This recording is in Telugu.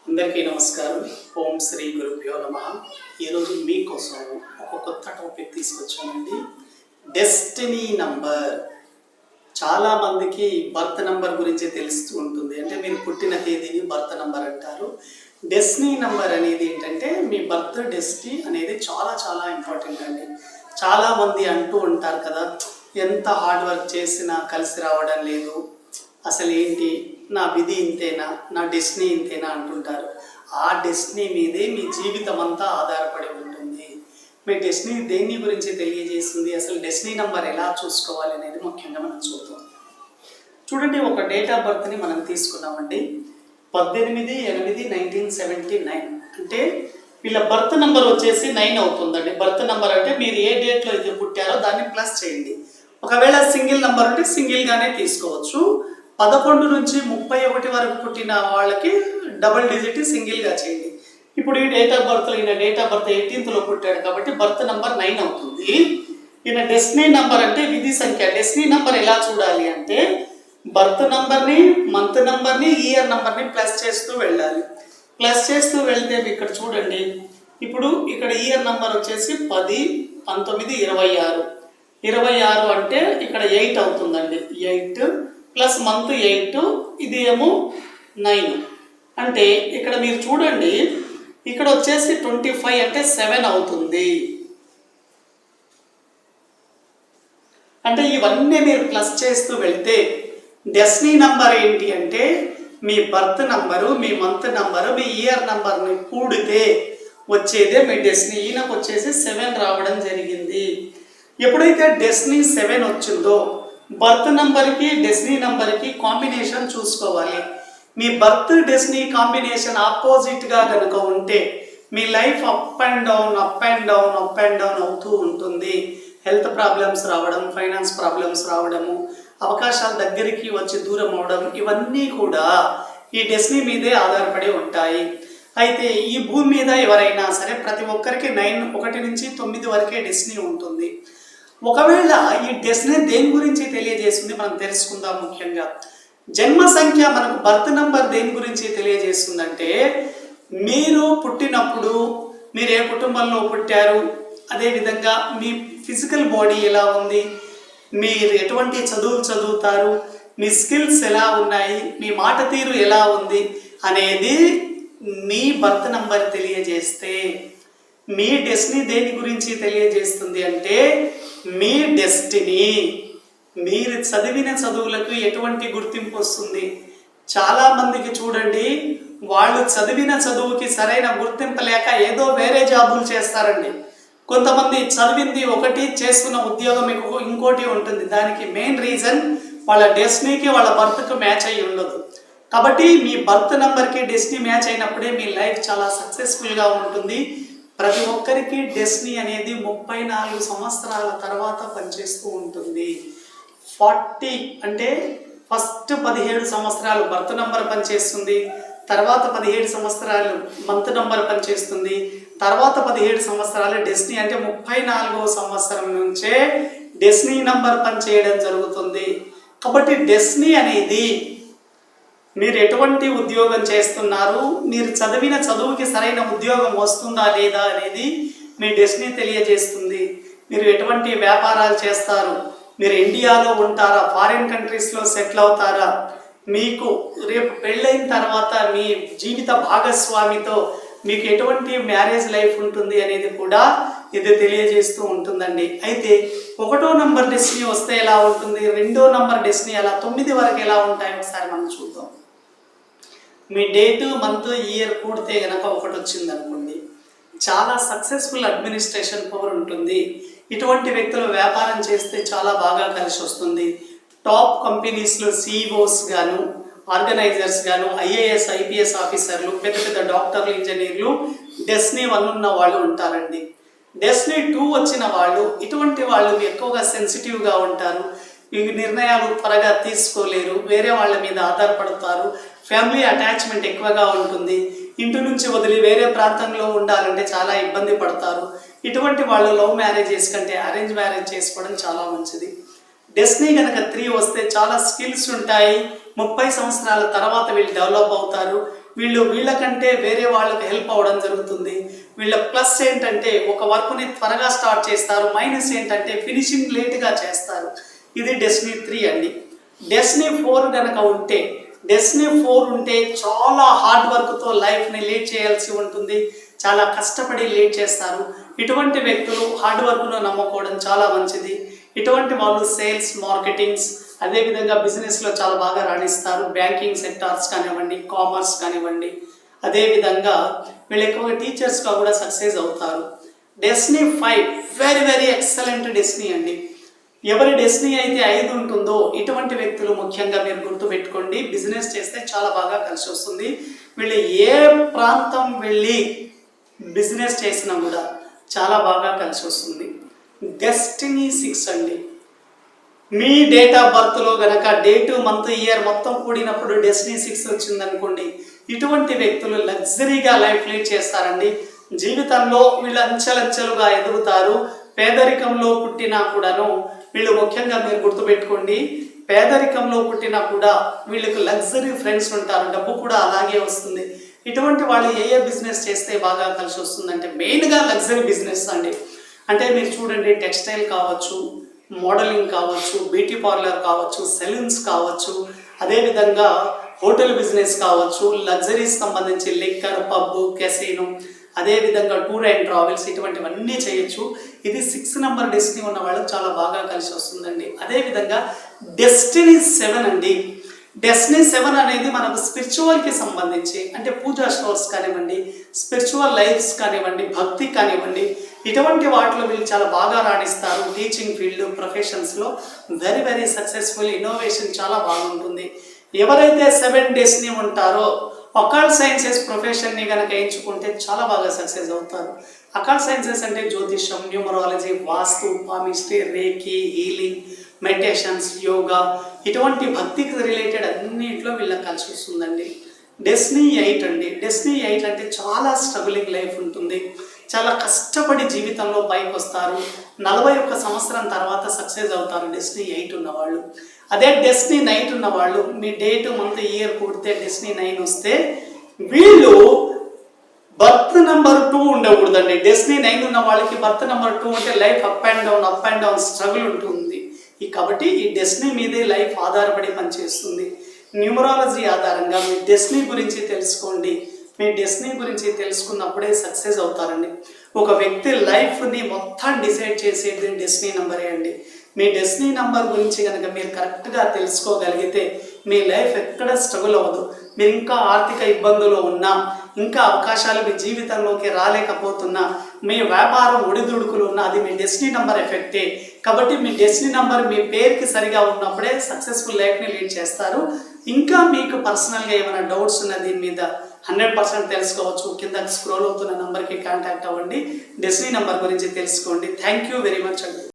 అందరికీ నమస్కారం. ఓం శ్రీ గురుభ్యో నమః. ఈరోజు మీకోసం ఒక కొత్త టాపిక్ తీసుకొచ్చానండి. Destiny number. చాలామందికి బర్త్ నంబర్ గురించి తెలుస్తూ ఉంటుంది. అంటే మీరు పుట్టిన తేదీని బర్త్ నంబర్ అంటారు. డెస్టినీ నంబర్ అనేది ఏంటంటే మీ బర్త్ డెస్టినీ అనేది చాలా చాలా ఇంపార్టెంట్ అండి. చాలామంది అంటూ ఉంటారు కదా, ఎంత హార్డ్ వర్క్ చేసినా కలిసి రావడం లేదు, అసలు ఏంటి, నా విధి ఇంతేనా, నా డెస్టినీ ఇంతేనా అంటుంటారు. ఆ డెస్టినీ మీదే మీ జీవితం అంతా ఆధారపడి ఉంటుంది. మీ డెస్టినీ దేని గురించి తెలియజేస్తుంది, అసలు డెస్టినీ నెంబర్ ఎలా చూసుకోవాలి అనేది ముఖ్యంగా మనం చూద్దాం. చూడండి, ఒక డేట్ ఆఫ్ బర్త్ని మనం తీసుకున్నామండి. 18/8/1979. అంటే వీళ్ళ బర్త్ నెంబర్ వచ్చేసి 9 అవుతుందండి. బర్త్ నెంబర్ అంటే మీరు ఏ డేట్లో అయితే పుట్టారో దాన్ని ప్లస్ చేయండి. ఒకవేళ సింగిల్ నెంబర్ ఉంటే సింగిల్గానే తీసుకోవచ్చు. 11 నుంచి 31 వరకు పుట్టిన వాళ్ళకి డబుల్ డిజిట్ సింగిల్గా చేయండి. ఇప్పుడు ఈ డేట్ ఆఫ్ బర్త్లో ఈయన డేట్ ఆఫ్ బర్త్ 18th పుట్టాడు కాబట్టి బర్త్ నెంబర్ 9 అవుతుంది. ఈయన డెస్టినీ నెంబర్ అంటే విధి సంఖ్య. డెస్టినీ నెంబర్ ఎలా చూడాలి అంటే బర్త్ నెంబర్ని, మంత్ నెంబర్ని, ఇయర్ నెంబర్ని ప్లస్ చేస్తూ వెళ్ళాలి. ప్లస్ చేస్తూ వెళ్తే ఇక్కడ చూడండి, ఇప్పుడు ఇక్కడ ఇయర్ నెంబర్ వచ్చేసి 10, 19, 26. 26 అంటే ఇక్కడ 8 అవుతుందండి. 8 ప్లస్ మంత్ 8, ఇది ఏమో 9. అంటే ఇక్కడ మీరు చూడండి, ఇక్కడ వచ్చేసి 25 అంటే 7 అవుతుంది. అంటే ఇవన్నీ మీరు ప్లస్ చేస్తూ వెళ్తే డెస్టినీ నంబర్ ఏంటి అంటే మీ బర్త్ నంబరు, మీ మంత్ నంబరు, మీ ఇయర్ నంబర్ని కూడితే వచ్చేదే మీ డెస్టినీ. ఈయనకు వచ్చేసి 7 రావడం జరిగింది. ఎప్పుడైతే డెస్టినీ 7 వచ్చిందో బర్త్ నంబర్కి డెస్టినీ నంబర్కి కాంబినేషన్ చూసుకోవాలి. మీ బర్త్ డెస్టినీ కాంబినేషన్ ఆపోజిట్గా కనుక ఉంటే మీ లైఫ్ అప్ అండ్ డౌన్ అవుతూ ఉంటుంది. హెల్త్ ప్రాబ్లమ్స్ రావడం, ఫైనాన్స్ ప్రాబ్లమ్స్ రావడము, అవకాశాల దగ్గరికి వచ్చి దూరం అవడం, ఇవన్నీ కూడా ఈ డెస్టినీ మీదే ఆధారపడి ఉంటాయి. అయితే ఈ భూమి మీద ఎవరైనా సరే ప్రతి ఒక్కరికి 1 నుంచి 9 వరకే డెస్టినీ ఉంటుంది. ఒకవేళ ఈ డెస్టినీ దేని గురించి తెలియజేస్తుంది మనం తెలుసుకుందాం. ముఖ్యంగా జన్మ సంఖ్య మనకు బర్త్ నంబర్ దేని గురించి తెలియజేస్తుందంటే మీరు పుట్టినప్పుడు మీరు ఏ కుటుంబంలో పుట్టారు, అదేవిధంగా మీ ఫిజికల్ బాడీ ఎలా ఉంది, మీరు ఎటువంటి చదువులు చదువుతారు, మీ స్కిల్స్ ఎలా ఉన్నాయి, మీ మాట తీరు ఎలా ఉంది అనేది మీ బర్త్ నంబర్ తెలియజేస్తే మీ డెస్టినీ దేని గురించి తెలియజేస్తుంది అంటే మీ డెస్టినీ మీరు చదివిన చదువులకు ఎటువంటి గుర్తింపు వస్తుంది. చాలామందికి చూడండి, వాళ్ళు చదివిన చదువుకి సరైన గుర్తింపు లేక ఏదో వేరే జాబులు చేస్తారండి. కొంతమంది చదివింది ఒకటి, చేస్తున్న ఉద్యోగం ఇంకోటి ఉంటుంది. దానికి మెయిన్ రీజన్ వాళ్ళ డెస్టినీకి వాళ్ళ బర్త్కి మ్యాచ్ అయ్యి ఉండదు. కాబట్టి మీ బర్త్ నెంబర్కి డెస్టినీ మ్యాచ్ అయినప్పుడే మీ లైఫ్ చాలా సక్సెస్ఫుల్గా ఉంటుంది. ప్రతి ఒక్కరికి డెస్టినీ అనేది 34 సంవత్సరాల తర్వాత పనిచేస్తూ ఉంటుంది. 40 అంటే ఫస్ట్ 17 సంవత్సరాలు బర్త్ నెంబర్ పనిచేస్తుంది, తర్వాత 17 సంవత్సరాలు మంత్ నెంబర్ పనిచేస్తుంది, తర్వాత 17 సంవత్సరాలు డెస్టినీ. అంటే 34వ సంవత్సరం నుంచే డెస్టినీ నంబర్ పనిచేయడం జరుగుతుంది. కాబట్టి డెస్టినీ అనేది మీరు ఎటువంటి ఉద్యోగం చేస్తున్నారు, మీరు చదివిన చదువుకి సరైన ఉద్యోగం వస్తుందా లేదా అనేది మీ డెస్టినీ తెలియజేస్తుంది. మీరు ఎటువంటి వ్యాపారాలు చేస్తారు, మీరు ఇండియాలో ఉంటారా, ఫారిన్ కంట్రీస్లో సెటిల్ అవుతారా, మీకు రేపు పెళ్ళైన తర్వాత మీ జీవిత భాగస్వామితో మీకు ఎటువంటి మ్యారేజ్ లైఫ్ ఉంటుంది అనేది కూడా ఇది తెలియజేస్తూ ఉంటుందండి. అయితే 1వ నంబర్ డెస్టినీ వస్తే ఎలా ఉంటుంది, 2వ నంబర్ డెస్టినీ అలా 9 వరకు ఎలా ఉంటాయి ఒకసారి మనం చూద్దాం. మీ డేటు, మంత్, ఇయర్ కూడితే కనుక 1 వచ్చింది అనుకోండి, చాలా సక్సెస్ఫుల్ అడ్మినిస్ట్రేషన్ పవర్ ఉంటుంది. ఇటువంటి వ్యక్తులు వ్యాపారం చేస్తే చాలా బాగా కలిసి వస్తుంది. టాప్ కంపెనీస్లో సిఇఓస్ గాను, ఆర్గనైజర్స్ గాను, ఐఏఎస్, ఐపీఎస్ ఆఫీసర్లు, పెద్ద పెద్ద డాక్టర్లు, ఇంజనీర్లు డెస్టినీ 1 ఉన్న వాళ్ళు ఉంటారండి. డెస్టినీ 2 వచ్చిన వాళ్ళు, ఇటువంటి వాళ్ళు ఎక్కువగా సెన్సిటివ్గా ఉంటారు. ఈ నిర్ణయాలు త్వరగా తీసుకోలేరు, వేరే వాళ్ళ మీద ఆధారపడతారు, ఫ్యామిలీ అటాచ్మెంట్ ఎక్కువగా ఉంటుంది, ఇంటి నుంచి వదిలి వేరే ప్రాంతంలో ఉండాలంటే చాలా ఇబ్బంది పడతారు. ఇటువంటి వాళ్ళు లవ్ మ్యారేజెస్ కంటే అరేంజ్ మ్యారేజ్ చేసుకోవడం చాలా మంచిది. డెస్టినీ కనుక 3 వస్తే చాలా స్కిల్స్ ఉంటాయి. 30 సంవత్సరాల తర్వాత వీళ్ళు డెవలప్ అవుతారు. వీళ్ళకంటే వేరే వాళ్ళకి హెల్ప్ అవ్వడం జరుగుతుంది. వీళ్ళ ప్లస్ ఏంటంటే ఒక వర్క్ని త్వరగా స్టార్ట్ చేస్తారు, మైనస్ ఏంటంటే ఫినిషింగ్ లేట్గా చేస్తారు. ఇది డెస్టినీ 3 అండి. డెస్టినీ 4 కనుక ఉంటే, డెస్టినీ 4 ఉంటే చాలా హార్డ్ వర్క్తో లైఫ్ని లీడ్ చేయాల్సి ఉంటుంది, చాలా కష్టపడి లీడ్ చేస్తారు. ఇటువంటి వ్యక్తులు హార్డ్ వర్క్ను నమ్ముకోవడం చాలా మంచిది. ఇటువంటి వాళ్ళు సేల్స్, మార్కెటింగ్స్, అదేవిధంగా బిజినెస్లో చాలా బాగా రాణిస్తారు. బ్యాంకింగ్ సెక్టార్స్ కానివ్వండి, కామర్స్ కానివ్వండి, అదేవిధంగా వీళ్ళు ఎక్కువగా టీచర్స్గా కూడా సక్సెస్ అవుతారు. Destiny 5 very very excellent destiny అండి. ఎవరి డెస్టినీ అయితే 5 ఉంటుందో ఇటువంటి వ్యక్తులు ముఖ్యంగా మీరు గుర్తుపెట్టుకోండి, బిజినెస్ చేస్తే చాలా బాగా కలిసి వస్తుంది. వీళ్ళు ఏ ప్రాంతం వెళ్ళి బిజినెస్ చేసినా కూడా చాలా బాగా కలిసి వస్తుంది. డెస్టినీ 6 అండి. మీ డేట్ ఆఫ్ బర్త్లో గనక డేటు, మంత్, ఇయర్ మొత్తం కూడినప్పుడు డెస్టినీ 6 వచ్చిందనుకోండి, ఇటువంటి వ్యక్తులు లగ్జరీగా లైఫ్ లీడ్ చేస్తారండి. జీవితంలో వీళ్ళు అంచెలంచెలుగా ఎదుగుతారు. పేదరికంలో పుట్టినా కూడాను వీళ్ళు ముఖ్యంగా మీరు గుర్తుపెట్టుకోండి, పేదరికంలో పుట్టినా కూడా వీళ్ళకి లగ్జరీ ఫ్రెండ్స్ ఉంటారు, డబ్బు కూడా అలాగే వస్తుంది. ఇటువంటి వాళ్ళు ఏ బిజినెస్ చేస్తే బాగా కలిసి వస్తుందంటే మెయిన్గా లగ్జరీ బిజినెస్ అండి. అంటే మీరు చూడండి, టెక్స్టైల్ కావచ్చు, మోడలింగ్ కావచ్చు, బ్యూటీ పార్లర్ కావచ్చు, సెలూన్స్ కావచ్చు, అదేవిధంగా హోటల్ బిజినెస్ కావచ్చు, లగ్జరీస్ సంబంధించి లిక్కర్, పబ్, కెసినో, అదేవిధంగా టూర్ అండ్ ట్రావెల్స్, ఇటువంటివన్నీ చేయొచ్చు. ఇది 6 నెంబర్ డెస్టినీ ఉన్న వాళ్ళకి చాలా బాగా కలిసి వస్తుందండి. అదేవిధంగా డెస్టినీ 7 అండి. డెస్టినీ 7 అనేది మనకు స్పిరిచువల్కి సంబంధించి, అంటే పూజా స్టోర్స్ కానివ్వండి, స్పిరిచువల్ లైఫ్స్ కానివ్వండి, భక్తి కానివ్వండి, ఇటువంటి వాటిలో వీళ్ళు చాలా బాగా రాణిస్తారు. టీచింగ్ ఫీల్డ్, ప్రొఫెషన్స్లో వెరీ వెరీ సక్సెస్ఫుల్, ఇన్నోవేషన్ చాలా బాగుంటుంది. ఎవరైతే 7 డెస్టినీ ఉంటారో అకల్ట్ సైన్సెస్ ప్రొఫెషన్ని కనుక ఎంచుకుంటే చాలా బాగా సక్సెస్ అవుతారు. అకల్ట్ సైన్సెస్ అంటే జ్యోతిషం, న్యూమరాలజీ, వాస్తు, పామిస్ట్రీ, రేకి, హీలింగ్, మెడిటేషన్స్, యోగా, ఇటువంటి భక్తికి రిలేటెడ్ అన్నింటిలో వీళ్ళకి కలిసి వస్తుందండి. డెస్టినీ 8 అండి. డెస్టినీ 8 అంటే చాలా స్ట్రగులింగ్ లైఫ్ ఉంటుంది, చాలా కష్టపడి జీవితంలో పైకి వస్తారు. 41 సంవత్సరం తర్వాత సక్సెస్ అవుతారు డెస్టినీ 8 ఉన్నవాళ్ళు. అదే డెస్టినీ 9 ఉన్నవాళ్ళు, మీ డేట్, మంత్, ఇయర్ పుడితే డెస్టినీ 9 వస్తే వీళ్ళు బర్త్ నెంబర్ 2 ఉండకూడదండి. డెస్టినీ 9 ఉన్న వాళ్ళకి బర్త్ నెంబర్ 2 అంటే life up and down struggle ఉంటుంది. కాబట్టి ఈ డెస్టినీ మీదే లైఫ్ ఆధారపడి పనిచేస్తుంది. న్యూమరాలజీ ఆధారంగా మీ డెస్టినీ గురించి తెలుసుకోండి. మీ డెస్టినీ గురించి తెలుసుకున్నప్పుడే సక్సెస్ అవుతారండి. ఒక వ్యక్తి లైఫ్ని మొత్తం డిసైడ్ చేసేది డెస్టినీ నెంబరే అండి. మీ డెస్టినీ నెంబర్ గురించి కనుక మీరు కరెక్ట్గా తెలుసుకోగలిగితే మీ లైఫ్ ఎక్కడ స్ట్రగుల్ అవ్వదు. మీరు ఇంకా ఆర్థిక ఇబ్బందులు ఉన్నా, ఇంకా అవకాశాలు మీ జీవితంలోకి రాలేకపోతున్నా, మీ వ్యాపారం ఒడిదుడుకులు ఉన్నా, అది మీ డెస్టినీ నెంబర్ ఎఫెక్టే. కాబట్టి మీ డెస్టినీ నెంబర్ మీ పేరుకి సరిగా ఉన్నప్పుడే సక్సెస్ఫుల్ లైఫ్ని లీడ్ చేస్తారు. ఇంకా మీకు పర్సనల్గా ఏమైనా డౌట్స్ ఉన్న దీని మీద 100% తెలుసుకోవచ్చు. కింద స్క్రోల్ అవుతున్న నెంబర్కి కాంటాక్ట్ అవ్వండి. డెస్టినీ నెంబర్ గురించి తెలుసుకోండి. థ్యాంక్ యూ వెరీ మచ్ అండి.